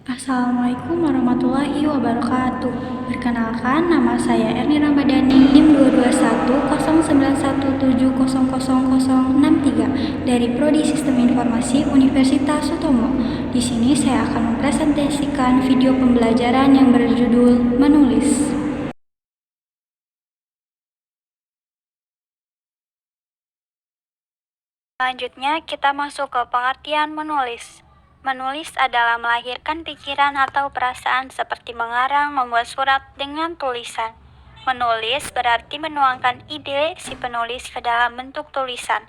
Assalamualaikum warahmatullahi wabarakatuh. Perkenalkan, nama saya Erni Ramadhani, NIM 2210917000063 dari Prodi Sistem Informasi Universitas Sutomo. Di sini saya akan mempresentasikan video pembelajaran yang berjudul Menulis. Selanjutnya, kita masuk ke pengertian menulis. Menulis adalah melahirkan pikiran atau perasaan seperti mengarang, membuat surat dengan tulisan. Menulis berarti menuangkan ide si penulis ke dalam bentuk tulisan,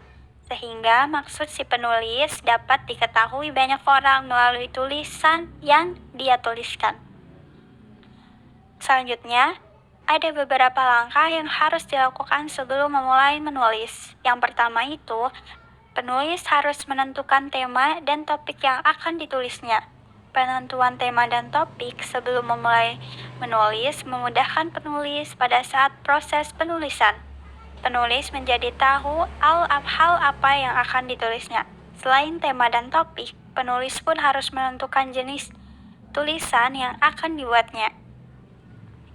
sehingga maksud si penulis dapat diketahui banyak orang melalui tulisan yang dia tuliskan. Selanjutnya, ada beberapa langkah yang harus dilakukan sebelum memulai menulis. Yang pertama itu, penulis harus menentukan tema dan topik yang akan ditulisnya. Penentuan tema dan topik sebelum memulai menulis memudahkan penulis pada saat proses penulisan. Penulis menjadi tahu hal apa yang akan ditulisnya. Selain tema dan topik, penulis pun harus menentukan jenis tulisan yang akan dibuatnya.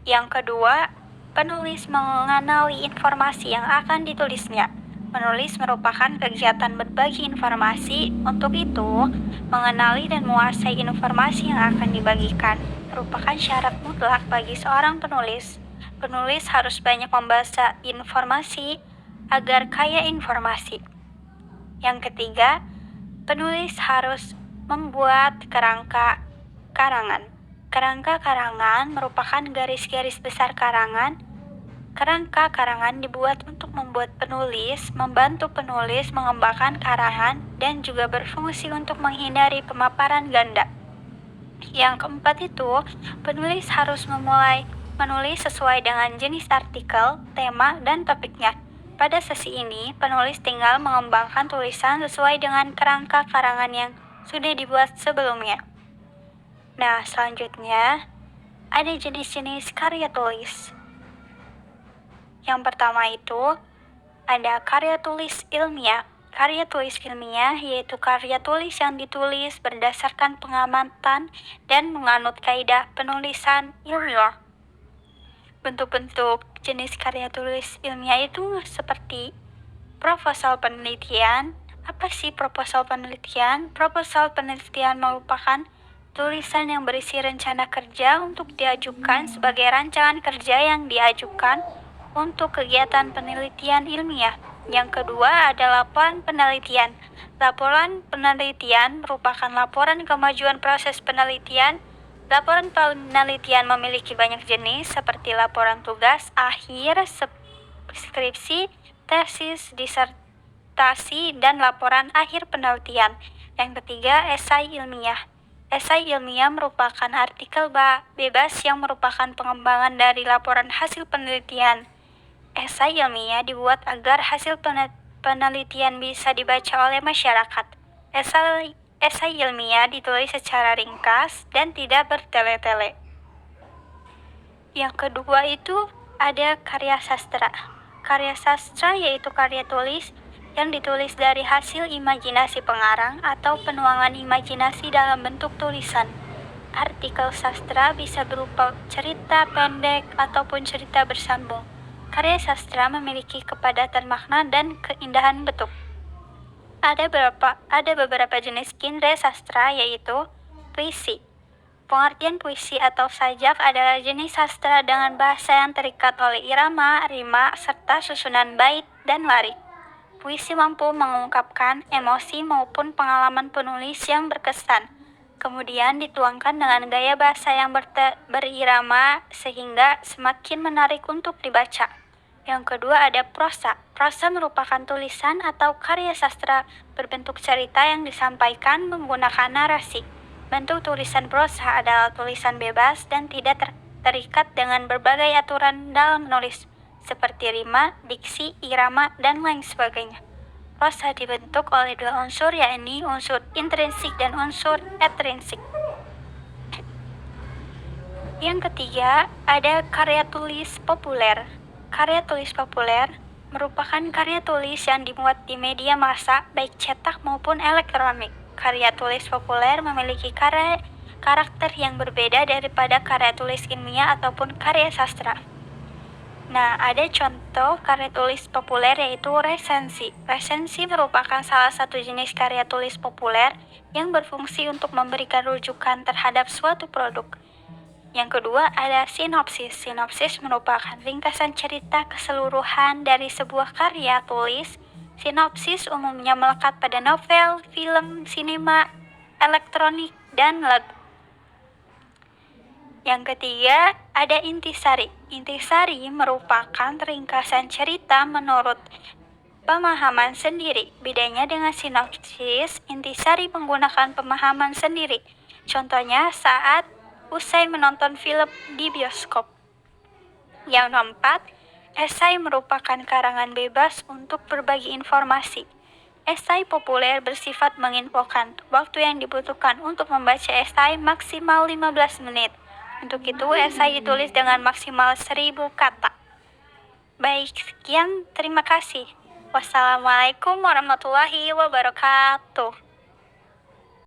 Yang kedua, penulis mengenali informasi yang akan ditulisnya. Menulis merupakan kegiatan berbagi informasi. Untuk itu, mengenali dan menguasai informasi yang akan dibagikan merupakan syarat mutlak bagi seorang penulis. Penulis harus banyak membaca informasi agar kaya informasi. Yang ketiga, penulis harus membuat kerangka karangan. Kerangka karangan merupakan garis-garis besar karangan. Kerangka karangan dibuat untuk membantu penulis mengembangkan karangan dan juga berfungsi untuk menghindari pemaparan ganda. Yang keempat itu, penulis harus memulai menulis sesuai dengan jenis artikel, tema, dan topiknya. Pada sesi ini, penulis tinggal mengembangkan tulisan sesuai dengan kerangka karangan yang sudah dibuat sebelumnya. Nah, selanjutnya ada jenis-jenis karya tulis. Yang pertama itu ada karya tulis ilmiah. Karya tulis ilmiah yaitu karya tulis yang ditulis berdasarkan pengamatan dan menganut kaidah penulisan ilmiah. Bentuk-bentuk jenis karya tulis ilmiah itu seperti proposal penelitian. Apa sih proposal penelitian? Proposal penelitian merupakan tulisan yang berisi rencana kerja untuk diajukan sebagai rancangan kerja yang diajukan untuk kegiatan penelitian ilmiah. Yang kedua ada laporan penelitian. Laporan penelitian merupakan laporan kemajuan proses penelitian. Laporan penelitian memiliki banyak jenis seperti laporan tugas akhir, skripsi, tesis, disertasi, dan laporan akhir penelitian. Yang ketiga, esai ilmiah. Esai ilmiah merupakan artikel bebas yang merupakan pengembangan dari laporan hasil penelitian. Esai ilmiah dibuat agar hasil penelitian bisa dibaca oleh masyarakat. Esai ilmiah ditulis secara ringkas dan tidak bertele-tele. Yang kedua itu ada karya sastra. Karya sastra yaitu karya tulis yang ditulis dari hasil imajinasi pengarang atau penuangan imajinasi dalam bentuk tulisan. Artikel sastra bisa berupa cerita pendek ataupun cerita bersambung. Karya sastra memiliki kepadatan makna dan keindahan bentuk. Ada beberapa jenis genre sastra yaitu puisi. Pengertian puisi atau sajak adalah jenis sastra dengan bahasa yang terikat oleh irama, rima, serta susunan bait dan larik. Puisi mampu mengungkapkan emosi maupun pengalaman penulis yang berkesan, kemudian dituangkan dengan gaya bahasa yang berirama sehingga semakin menarik untuk dibaca. Yang kedua ada prosa. Prosa merupakan tulisan atau karya sastra berbentuk cerita yang disampaikan menggunakan narasi. Bentuk tulisan prosa adalah tulisan bebas dan tidak terikat dengan berbagai aturan dalam menulis, seperti rima, diksi, irama, dan lain sebagainya. Prosa dibentuk oleh dua unsur, yakni unsur intrinsik dan unsur ekstrinsik. Yang ketiga, ada karya tulis populer. Karya tulis populer merupakan karya tulis yang dimuat di media massa, baik cetak maupun elektronik. Karya tulis populer memiliki karakter yang berbeda daripada karya tulis ilmiah ataupun karya sastra. Nah, ada contoh karya tulis populer yaitu resensi. Resensi merupakan salah satu jenis karya tulis populer yang berfungsi untuk memberikan rujukan terhadap suatu produk. Yang kedua ada sinopsis. Sinopsis merupakan ringkasan cerita keseluruhan dari sebuah karya tulis. Sinopsis umumnya melekat pada novel, film, sinema, elektronik, dan lagu. Yang ketiga, ada intisari. Intisari merupakan ringkasan cerita menurut pemahaman sendiri. Bedanya dengan sinopsis, intisari menggunakan pemahaman sendiri. Contohnya saat usai menonton film di bioskop. Yang keempat, esai merupakan karangan bebas untuk berbagi informasi. Esai populer bersifat menginfokan. Waktu yang dibutuhkan untuk membaca esai maksimal 15 menit. Untuk itu, esai ditulis dengan maksimal 1000 kata. Baik, sekian. Terima kasih. Wassalamualaikum warahmatullahi wabarakatuh.